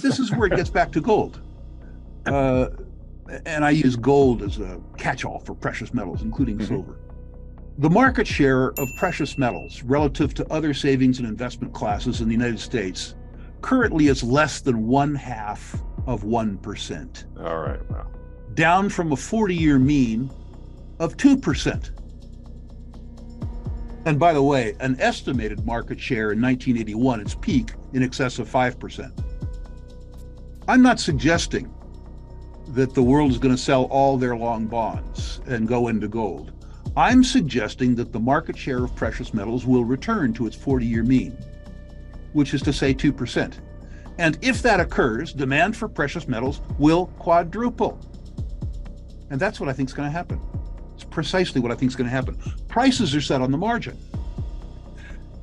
This is where it gets back to gold. Uh, and I use gold as a catch-all for precious metals, including silver. The market share of precious metals relative to other savings and investment classes in the United States currently is less than 0.5%, All right. Wow. down from a 40-year mean of 2%. And by the way, an estimated market share in 1981, its peak, in excess of 5%. I'm not suggesting that the world is going to sell all their long bonds and go into gold. I'm suggesting that the market share of precious metals will return to its 40-year mean, which is to say 2%. And if that occurs, demand for precious metals will quadruple. And that's what I think is going to happen. It's precisely what I think is going to happen. Prices are set on the margin.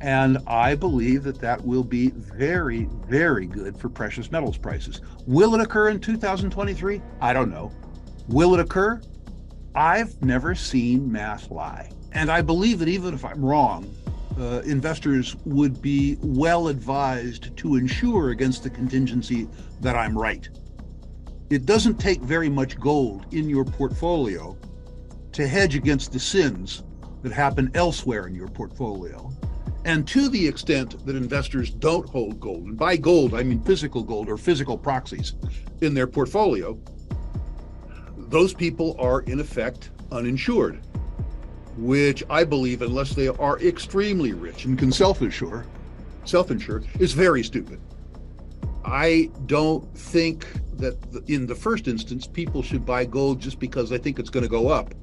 And I believe that that will be very, very good for precious metals prices. Will it occur in 2023? I don't know. Will it occur? I've never seen math lie. And I believe that even if I'm wrong, investors would be well advised to insure against the contingency that I'm right. It doesn't take very much gold in your portfolio to hedge against the sins that happen elsewhere in your portfolio. And to the extent that investors don't hold gold, and by gold, I mean physical gold or physical proxies in their portfolio, those people are in effect uninsured, which I believe, unless they are extremely rich and can self-insure, is very stupid. I don't think that in the first instance, people should buy gold just because they think it's going to go up.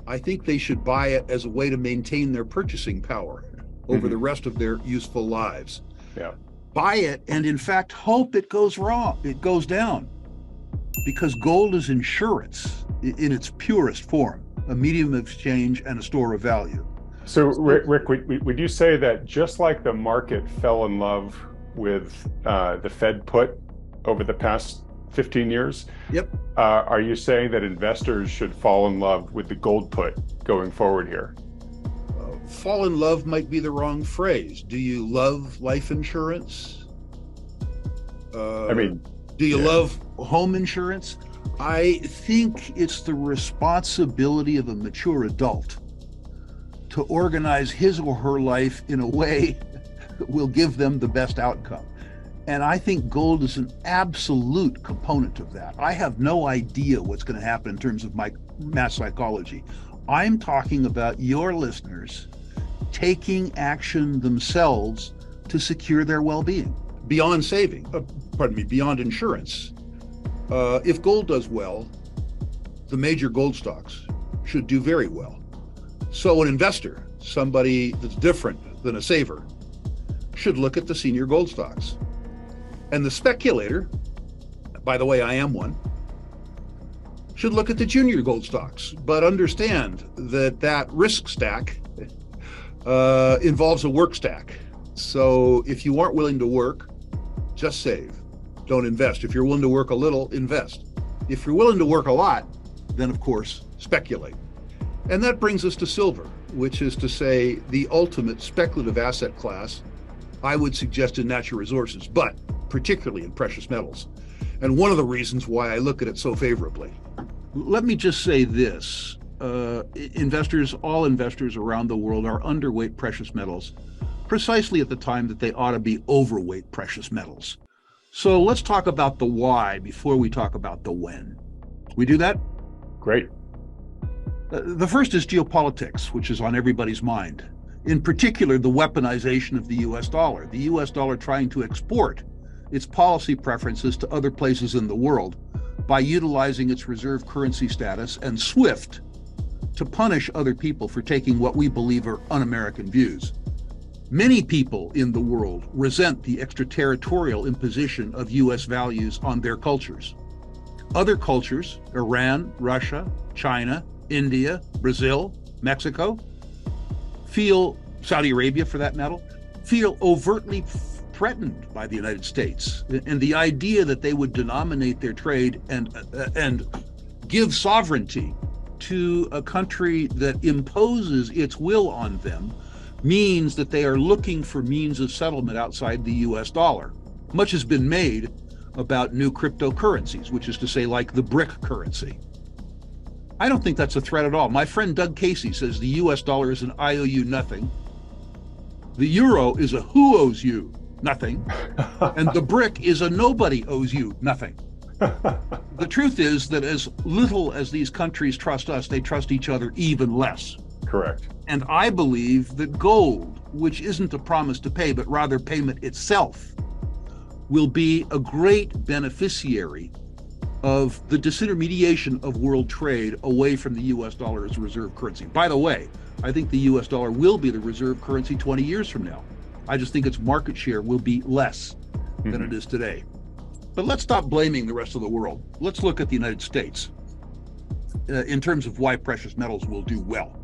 I think they should buy it as a way to maintain their purchasing power over the rest of their useful lives. Yeah. Buy it and in fact hope it goes down, because gold is insurance in its purest form, a medium of exchange and a store of value. So Rick, would you say that just like the market fell in love with the Fed put over the past 15 years? Yep. Are you saying that investors should fall in love with the gold put going forward here? Fall in love might be the wrong phrase. Do you love life insurance? Do you love home insurance? I think it's the responsibility of a mature adult to organize his or her life in a way that will give them the best outcome. And I think gold is an absolute component of that. I have no idea what's going to happen in terms of my mass psychology. I'm talking about your listeners taking action themselves to secure their well-being beyond beyond insurance. If gold does well, the major gold stocks should do very well. So an investor, somebody that's different than a saver, should look at the senior gold stocks. And the speculator, by the way, I am one, should look at the junior gold stocks, but understand that that risk stack involves a work stack. So if you aren't willing to work, just save. Don't invest. If you're willing to work a little, invest. If you're willing to work a lot, then of course, speculate. And that brings us to silver, which is to say the ultimate speculative asset class, I would suggest in natural resources, but particularly in precious metals. And one of the reasons why I look at it so favorably. Let me just say this. All investors around the world are underweight precious metals, precisely at the time that they ought to be overweight precious metals. So let's talk about the why before we talk about the when. We do that? Great. The first is geopolitics, which is on everybody's mind. In particular, the weaponization of the US dollar. The US dollar trying to export its policy preferences to other places in the world by utilizing its reserve currency status and SWIFT to punish other people for taking what we believe are un-American views. Many people in the world resent the extraterritorial imposition of US values on their cultures. Other cultures, Iran, Russia, China, India, Brazil, Mexico, Saudi Arabia for that matter, feel overtly threatened by the United States. And the idea that they would denominate their trade and give sovereignty to a country that imposes its will on them means that they are looking for means of settlement outside the US dollar. Much has been made about new cryptocurrencies, which is to say, like the brick currency. I don't think that's a threat at all. My friend Doug Casey says the US dollar is an I owe you nothing. The euro is a who owes you nothing. And the brick is a nobody owes you nothing. The truth is that as little as these countries trust us, they trust each other even less. Correct. And I believe that gold, which isn't a promise to pay, but rather payment itself, will be a great beneficiary of the disintermediation of world trade away from the US dollar as a reserve currency. By the way, I think the US dollar will be the reserve currency 20 years from now. I just think its market share will be less than it is today. But let's stop blaming the rest of the world. Let's look at the United States in terms of why precious metals will do well.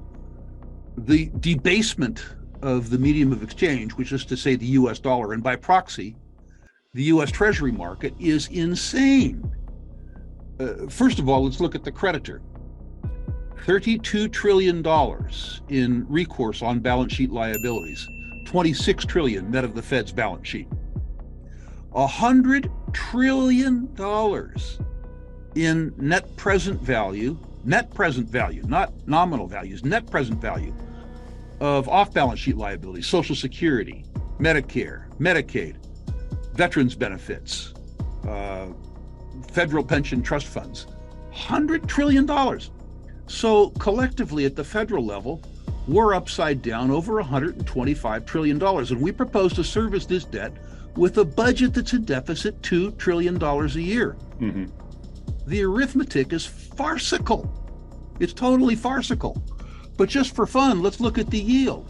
The debasement of the medium of exchange, which is to say the US dollar, and by proxy, the US Treasury market, is insane. First of all, let's look at the creditor. $32 trillion in recourse on balance sheet liabilities, 26 trillion net of the Fed's balance sheet. $100 trillion in net present value, not nominal values, net present value of off-balance sheet liabilities, Social Security, Medicare, Medicaid, veterans benefits, federal pension trust funds, $100 trillion. So collectively at the federal level, we're upside down over $125 trillion. And we propose to service this debt with a budget that's a deficit $2 trillion a year. Mm-hmm. The arithmetic is farcical. It's totally farcical. But just for fun, let's look at the yield.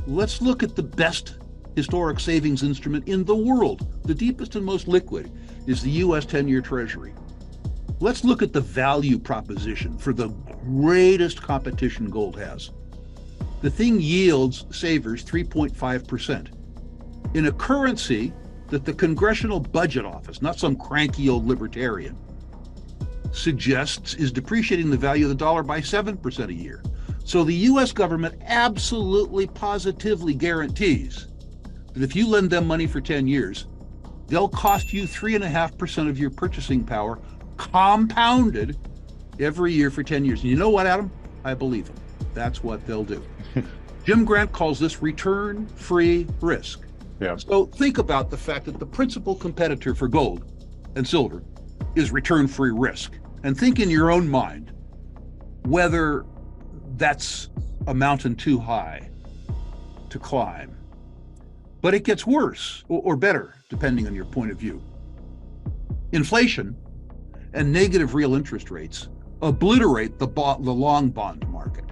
Let's look at the best historic savings instrument in the world. The deepest and most liquid is the US 10-year Treasury. Let's look at the value proposition for the greatest competition gold has. The thing yields savers 3.5% in a currency that the Congressional Budget Office, not some cranky old libertarian, suggests is depreciating the value of the dollar by 7% a year. So the US government absolutely positively guarantees that if you lend them money for 10 years, they'll cost you 3.5% of your purchasing power compounded every year for 10 years. And you know what, Adam? I believe them. That's what they'll do. Jim Grant calls this return-free risk. Yeah. So think about the fact that the principal competitor for gold and silver is return-free risk. And think in your own mind whether that's a mountain too high to climb. But it gets worse or better, depending on your point of view. Inflation and negative real interest rates obliterate the long bond market.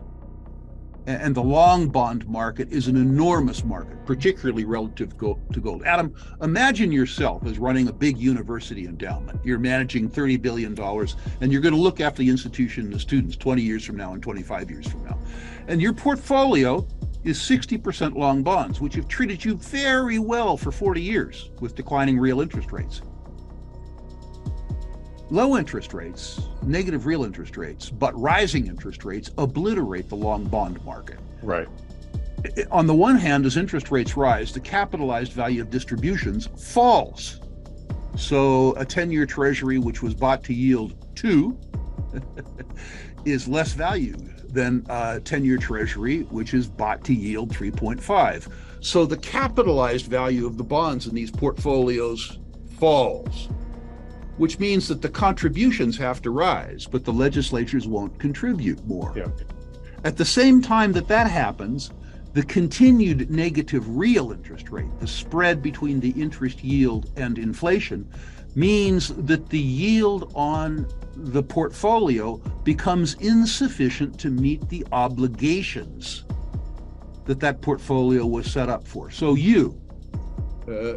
And the long bond market is an enormous market, particularly relative to gold. Adam, imagine yourself as running a big university endowment. You're managing $30 billion, and you're going to look after the institution and the students 20 years from now and 25 years from now. And your portfolio is 60% long bonds, which have treated you very well for 40 years with declining real interest rates. Low interest rates, negative real interest rates, but rising interest rates obliterate the long bond market. Right. On the one hand, as interest rates rise, the capitalized value of distributions falls. So a 10-year Treasury, which was bought to yield 2, is less valued than a 10-year Treasury, which is bought to yield 3.5. So the capitalized value of the bonds in these portfolios falls, which means that the contributions have to rise, but the legislatures won't contribute more. Yeah. At the same time that happens, the continued negative real interest rate, the spread between the interest yield and inflation, means that the yield on the portfolio becomes insufficient to meet the obligations that portfolio was set up for. So you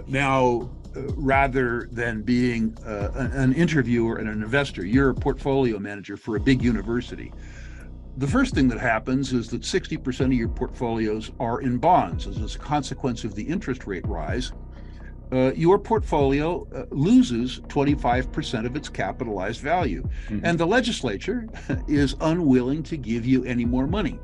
now, rather than being an interviewer and an investor, you're a portfolio manager for a big university. The first thing that happens is that 60% of your portfolios are in bonds. As a consequence of the interest rate rise, your portfolio loses 25% of its capitalized value. Mm-hmm. And the legislature is unwilling to give you any more money.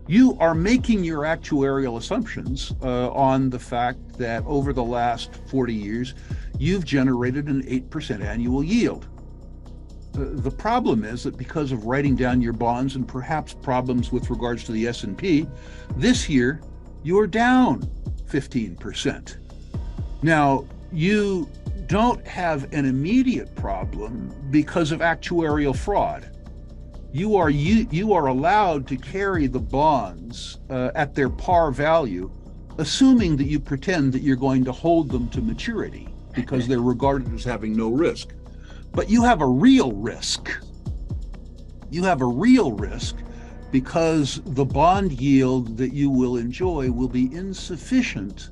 You are making your actuarial assumptions on the fact that over the last 40 years, you've generated an 8% annual yield. The problem is that because of writing down your bonds and perhaps problems with regards to the S&P, this year you're down 15%. Now, you don't have an immediate problem because of actuarial fraud. You are allowed to carry the bonds at their par value, assuming that you pretend that you're going to hold them to maturity because they're regarded as having no risk. But you have a real risk. You have a real risk because the bond yield that you will enjoy will be insufficient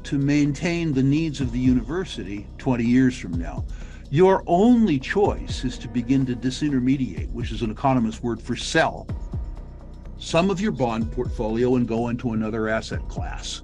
to maintain the needs of the university 20 years from now. Your only choice is to begin to disintermediate, which is an economist word for sell, some of your bond portfolio and go into another asset class.